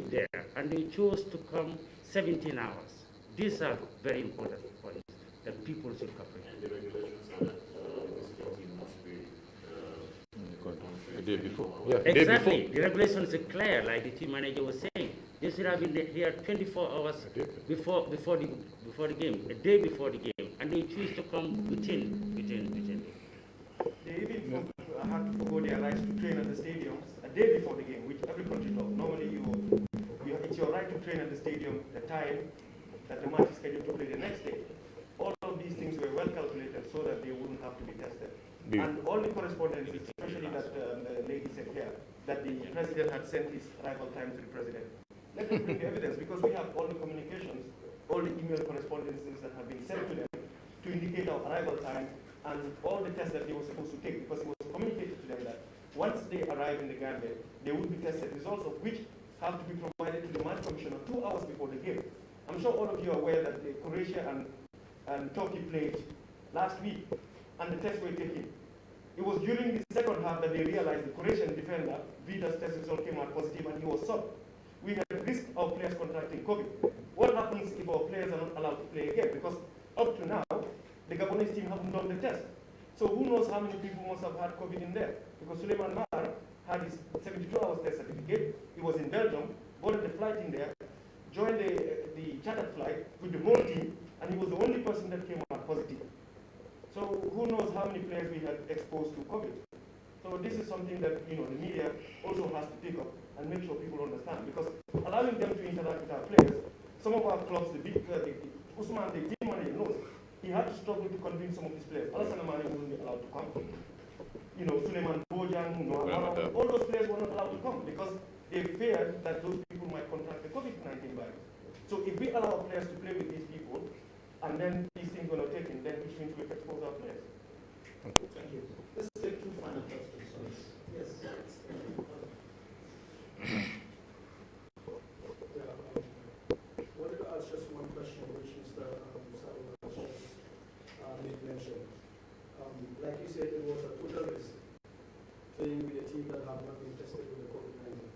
there. And they chose to come 17 hours. These are very important points that people should comprehend. The regulations are that must be the day before. Yeah, exactly. Day before. The regulations are clear, like the team manager was saying. They should have been here 24 hours before the game, a day before the game, and they choose to come within. They even had to forgo their rights to train at the stadiums a day before the game, which every country does. Normally, it's your right to train at the stadium the time that the match is scheduled to play the next day. All of these things were well calculated so that they wouldn't have to be tested. And all the correspondence, especially that the lady said here, that the president had sent his arrival time to the president. Let them bring the evidence, because we have all the communications, all the email correspondences that have been sent to them to indicate our arrival time and all the tests that they were supposed to take, because it was communicated to them that once they arrive in the Gambia, they would be tested, results of which have to be provided to the match commissioner 2 hours before the game. I'm sure all of you are aware that Croatia and Turkey played last week, and the tests were taken It was during the second half that they realized the Croatian defender, Vida's test result came out positive and he was subbed. We had risk of players contracting COVID. What happens if our players are not allowed to play again? Because up to now, the Gabonese team haven't done the test. So who knows how many people must have had COVID in there? Because Suleiman Mar had his 72 hours test certificate. He was in Belgium, boarded the flight in there, joined the chartered flight with the whole team, and he was the only person that came out positive. So who knows how many players we had exposed to COVID. So this is something that the media also has to pick up and make sure people understand. Because allowing them to interact with our players, some of our clubs, Usman, the team manager knows, he had to struggle to convince some of these players. Alassane Mane wouldn't be allowed to come. Suleiman Bojang, all those players were not allowed to come because they feared that those people might contract the COVID-19 virus. So if we allow players to play with these people, and then these things are not taken, then which means we expose our players. Thank you. Let's take two final questions. Yes. Wanted to ask just one question, which Mr. Saul has just made mention. Like you said, it was a total risk playing with a team that have not been tested with the COVID-19,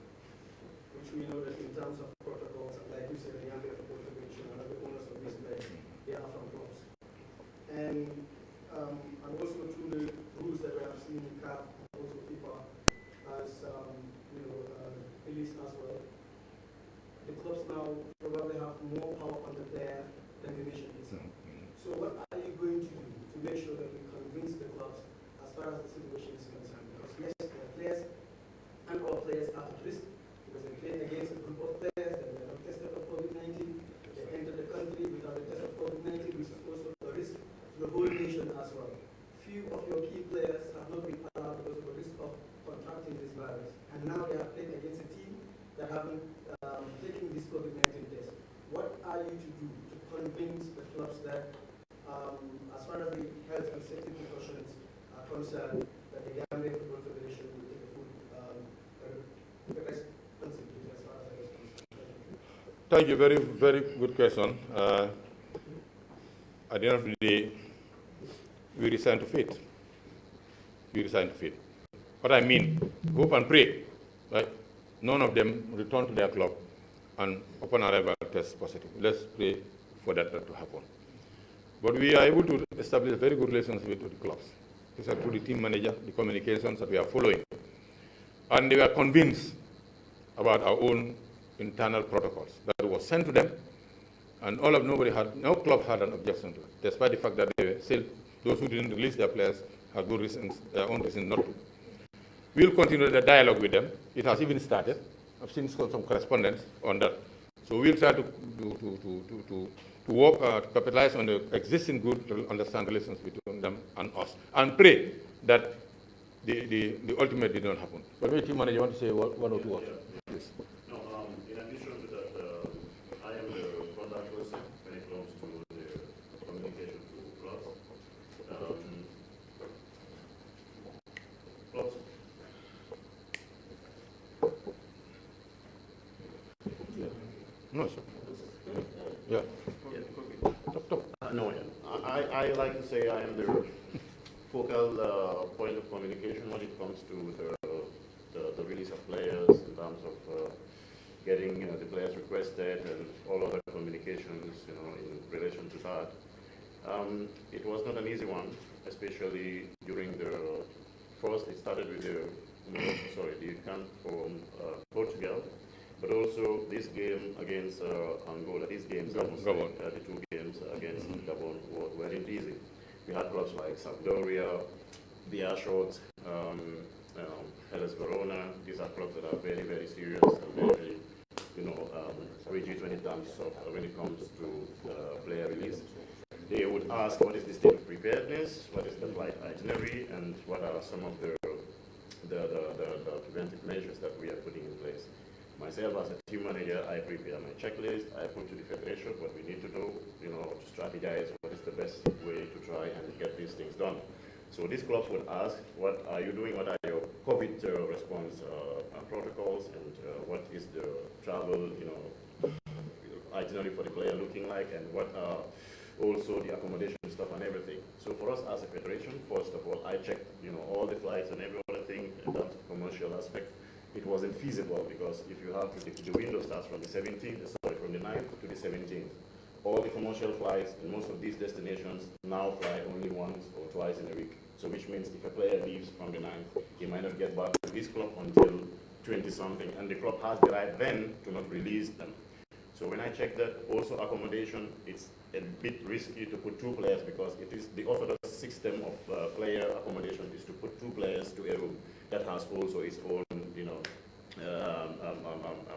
which we know that in terms of protocols, and like you said, the Gambia Football Federation and other owners of these players, they are from clubs. And also through the rules that we have seen in CAP, also FIFA has released as well. The clubs now probably have more power on the player than the nation itself. So what are you going to do to make sure that we convince the clubs as far as the situation is concerned? Because yes, the players and all players are at risk because they play against a group of players that were not tested for COVID-19. They enter the country without a test of COVID-19, which is also a risk to the whole nation as well. Few of your key players have not been allowed because of the risk of contracting this virus. And now they are playing against a team that haven't taken this COVID-19 test. What are you to do to convince the clubs that, as far as the health and safety precautions are concerned, that the Gambia Football Federation will take a full responsibility as far as that is concerned? Thank you. Very, very good question. At the end of the day, we resign to fate. We resign to fate. What I mean, hope and pray, right? None of them return to their club and upon arrival test positive. Let's pray for that to happen. But we are able to establish a very good relationship with the clubs. These are through the team manager, the communications that we are following. And they were convinced about our own internal protocols that was sent to them, and no club had an objection to it, despite the fact that they were still, those who didn't release their players had good reasons, their own reasons not to. We'll continue the dialogue with them. It has even started. I've seen some correspondence on that. So we'll try to work to capitalize on the existing good understand relations between them and us, and pray that the ultimate did not happen. But maybe team manager, you want to say one or two words? Yes. No, in addition to that, I am the contact person when it comes to the communication to clubs. Clubs. No, sir. Yeah. No, I like to say I am the focal point of communication when it comes to the release of players in terms of getting the players requested and all other communications, in relation to that. It was not an easy one, especially during it started with the camp from Portugal, but also this game against Angola. These games, the two games against Gabon weren't easy. We had clubs like Sampdoria, Biashot, Hellas Verona. These are clubs that are very, very serious and very, rigid when it comes to player release. They would ask what is the state of preparedness, what is the flight itinerary, and what are some of the preventive measures that we are putting in place. Myself as a team manager, I prepare my checklist, I put to the federation what we need to do, to strategize what is the best way to try and get these things done. So these clubs would ask, what are you doing, what are your COVID response protocols, and what is the travel, itinerary for the player looking like, and what are also the accommodation stuff and everything. So for us as a federation, first of all, I checked, all the flights and every other thing in terms of commercial aspect. It wasn't feasible because if you have the window starts from the 17th, sorry, from the 9th to the 17th. All the commercial flights in most of these destinations now fly only once or twice in a week. So which means if a player leaves from the 9th, he might not get back to his club until 20-something, and the club has the right then to not release them. So when I check that, also accommodation, it's a bit risky to put two players because it is the orthodox system of player accommodation is to put two players to a room. That has also its own,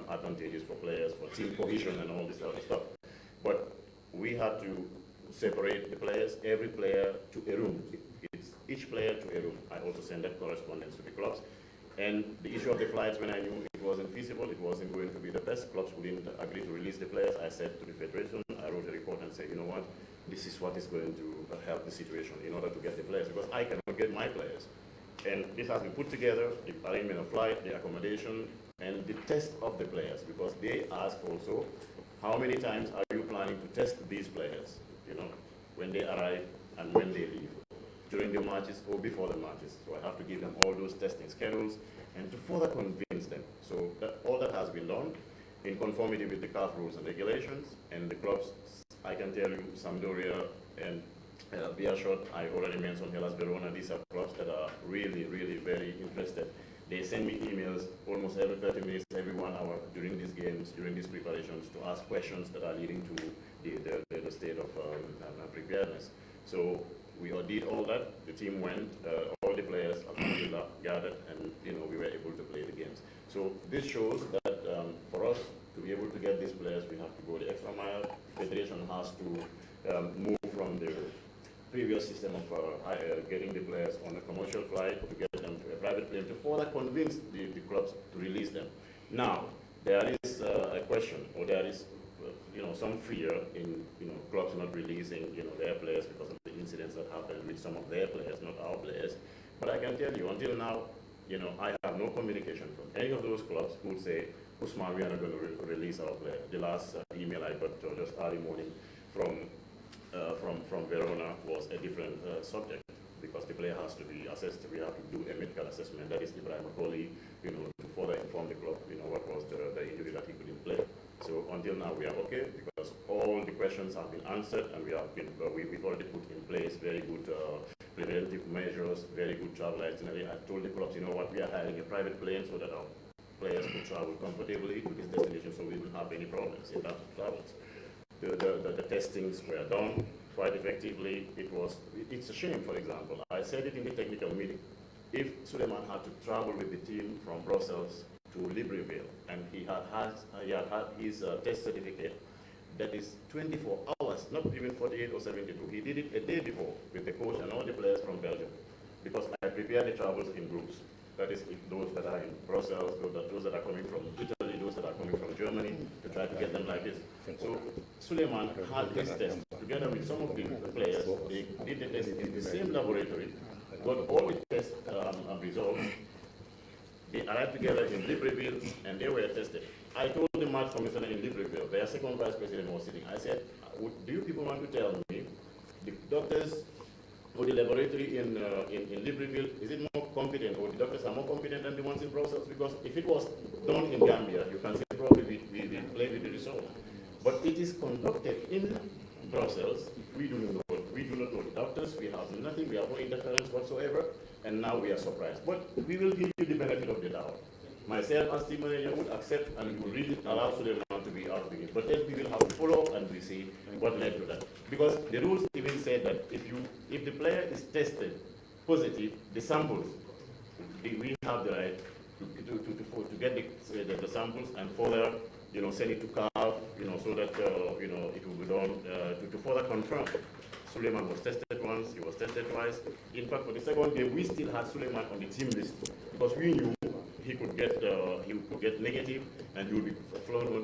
advantages for players, for team cohesion and all this other stuff. But we had to separate the players, every player to a room. It's each player to a room. I also send that correspondence to the clubs. And the issue of the flights, when I knew it wasn't feasible, it wasn't going to be the best, clubs wouldn't agree to release the players, I said to the federation, I wrote a report and said, you know what, this is what is going to help the situation in order to get the players, because I cannot get my players. And this has been put together, the arrangement of flight, the accommodation, and the test of the players, because they ask also, how many times are you planning to test these players, when they arrive and when they leave, during the matches or before the matches. So I have to give them all those testing schedules and to further convince them. So all that has been done in conformity with the CAF rules and regulations, and the clubs, I can tell you, Sampdoria and Biashot, I already mentioned Hellas Verona, these are clubs that are really, really very interested. They send me emails almost every 30 minutes, every 1 hour during these games, during these preparations, to ask questions that are leading to the state of preparedness. So we did all that. The team went, all the players, alhamdulillah, gathered, and we were able to play the games. So this shows that for us to be able to get these players, we have to go the extra mile. The federation has to move from the previous system of getting the players on a commercial flight to get them to a private plane to further convince the clubs to release them. Now, there is a question, or there is some fear in clubs not releasing their players because of the incidents that happened with some of their players, not our players. But I can tell you, until now, I have no communication from any of those clubs who would say, Usman, we are not going to release our player. The last email I got just early morning from Verona was a different subject, because the player has to be assessed. We have to do a medical assessment. That is Ibrahim Akoli, to further inform the club, what was the injury that he couldn't play. So until now we are okay, because all the questions have been answered, and we've already put in place very good preventive measures, very good travel itinerary. I told the clubs, what, we are hiring a private plane so that our players can travel comfortably to this destination, so we won't have any problems in terms of travels. The testings were done quite effectively. It's a shame, for example, I said it in the technical meeting, if Suleiman had to travel with the team from Brussels to Libreville, and he had his test certificate, that is 24 hours, not even 48 or 72. He did it a day before with the coach and all the players from Belgium, because I prepared the travels in groups. That is, if those that are in Brussels, those that are coming from Italy, those that are coming from Germany, to try to get them like this. So Suleiman had this test together with some of the players. They did the test in the same laboratory, got all the test results. They arrived together in Libreville, and they were tested. I told the match commissioner in Libreville, their second vice president was sitting. I said, do you people want to tell me the doctors or the laboratory in Libreville, is it more competent, or the doctors are more competent than the ones in Brussels? Because if it was done in Gambia, you can say probably we play with the result. But it is conducted in Brussels. We do not know the doctors. We have nothing. We have no interference whatsoever. And now we are surprised. But we will give you the benefit of the doubt. Myself as team manager would accept, and we will really allow Suleiman to be out of the game. But then we will have to follow up and we see what led to that. Because the rules even say that if the player is tested positive, the samples, we have the right to get the samples and further, send it to CAF, so that it will be done to further confirm. Suleiman was tested once, he was tested twice. In fact, for the second game, we still had Suleiman on the team list because we knew he could get negative, and he would be flown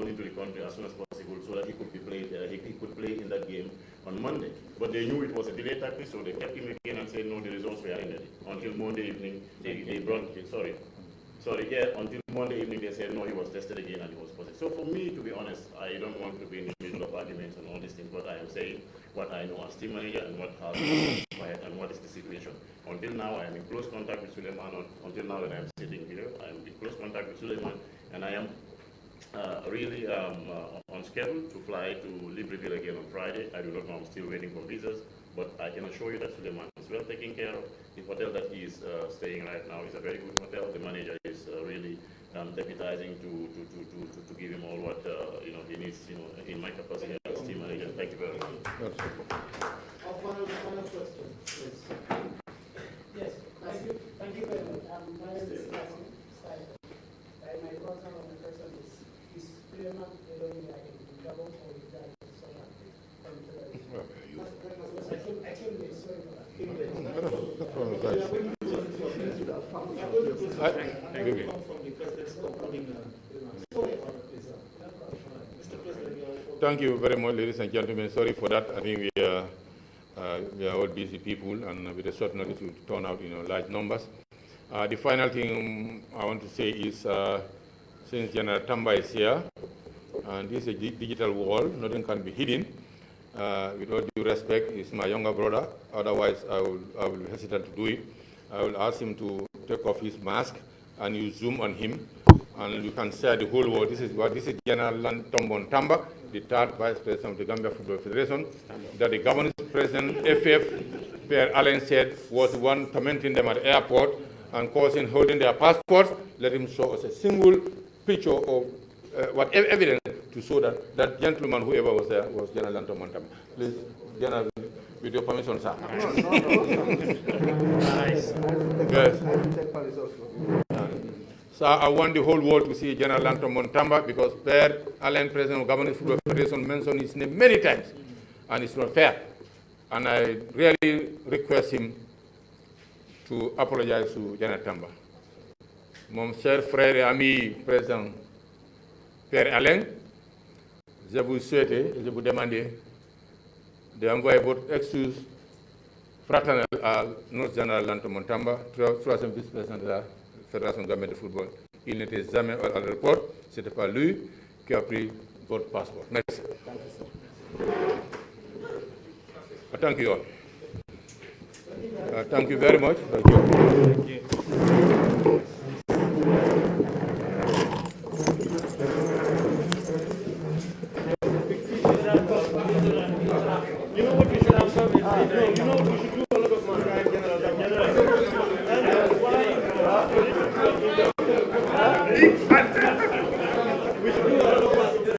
into the country as soon as possible, so that he could be played. He could play in that game on Monday. But they knew it was a delayed tactic, so they kept him again and said no, the results were in it. Until Monday evening, until Monday evening they said no, he was tested again and he was positive. So for me, to be honest, I don't want to be in the middle of arguments and all these things, but I am saying what I know as team manager and what has transpired and what is the situation. Until now, I am in close contact with Suleiman. Until now that I am sitting here, I am in close contact with Suleiman, and I am really on schedule to fly to Libreville again on Friday. I do not know, I'm still waiting for visas, but I can assure you that Suleiman is well taken care of. The hotel that he is staying right now is a very good hotel. The manager is really deputizing to give him all what he needs, in my capacity as team manager. Thank you very much. Our final question, please. Yes, thank you very much. My name is Kasim Stein. My brother on the person is Suleiman Eloni in Gabon or is that someone from Actually, sorry for that. Thank you very much, ladies and gentlemen. Sorry for that. I think we are all busy people, and with a short notice, we turn out large numbers. The final thing I want to say is, since General Tamba is here, and this is a digital world, nothing can be hidden. With all due respect, he's my younger brother. Otherwise, I will hesitate to do it. I will ask him to take off his mask, and you zoom on him, and you can share the whole world. This is General Tombon Tamba, the third Vice President of the Gambia Football Federation, that the governing president, FF, Pierre Allen said, was the one tormenting them at the airport and holding their passports. Let him show us a single picture of whatever evidence to show that that gentleman, whoever was there, was General Tombon Tamba. Please, General, with your permission, sir. Nice. Yes. So I want the whole world to see General Tombon Tamba, because Pierre Allen, President of Governing Football Federation, mentioned his name many times, and it's not fair. And I really request him to apologize to General Tamba. Mon cher frère et ami Président Pierre Allen, je vous souhaite et je vous demande d'envoyer votre excuse fraternelle à notre général Tombon Tamba, troisième vice-président de la Fédération gambienne de football. Il n'était jamais à l'aéroport, ce n'était pas lui qui a pris votre passeport. Merci. Thank you all. Thank you very much. Thank you.